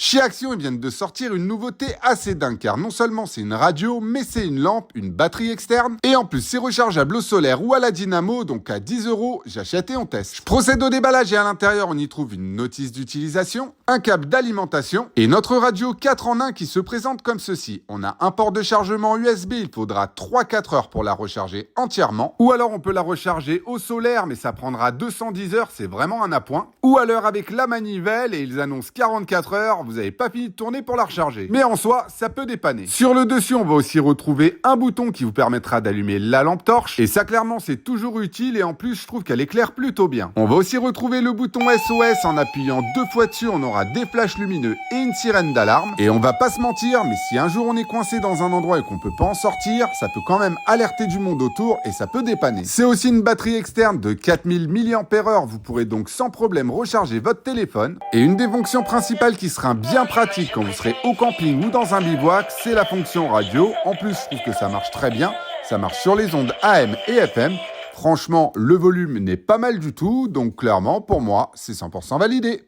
Chez Action, ils viennent de sortir une nouveauté assez dingue, car non seulement c'est une radio, mais c'est une lampe, une batterie externe, et en plus c'est rechargeable au solaire ou à la dynamo, donc à 10 €, j'achète et on teste. Je procède au déballage et à l'intérieur on y trouve une notice d'utilisation, un câble d'alimentation, et notre radio 4 en 1 qui se présente comme ceci. On a un port de chargement USB, il faudra 3-4 heures pour la recharger entièrement, ou alors on peut la recharger au solaire, mais ça prendra 210 heures, c'est vraiment un appoint, ou alors avec la manivelle, et ils annoncent 44 heures, vous n'avez pas fini de tourner pour la recharger. Mais en soi, ça peut dépanner. Sur le dessus, on va aussi retrouver un bouton qui vous permettra d'allumer la lampe torche. Et ça, clairement, c'est toujours utile. Et en plus, je trouve qu'elle éclaire plutôt bien. On va aussi retrouver le bouton SOS. En appuyant 2 fois dessus, on aura des flashs lumineux et une sirène d'alarme. Et on va pas se mentir, mais si un jour on est coincé dans un endroit et qu'on peut pas en sortir, ça peut quand même alerter du monde autour et ça peut dépanner. C'est aussi une batterie externe de 4000 mAh. Vous pourrez donc sans problème recharger votre téléphone. Et une des fonctions principales qui sera bien pratique quand vous serez au camping ou dans un bivouac, c'est la fonction radio. En plus, je trouve que ça marche très bien. Ça marche sur les ondes AM et FM. Franchement, le volume n'est pas mal du tout. Donc clairement, pour moi, c'est 100% validé.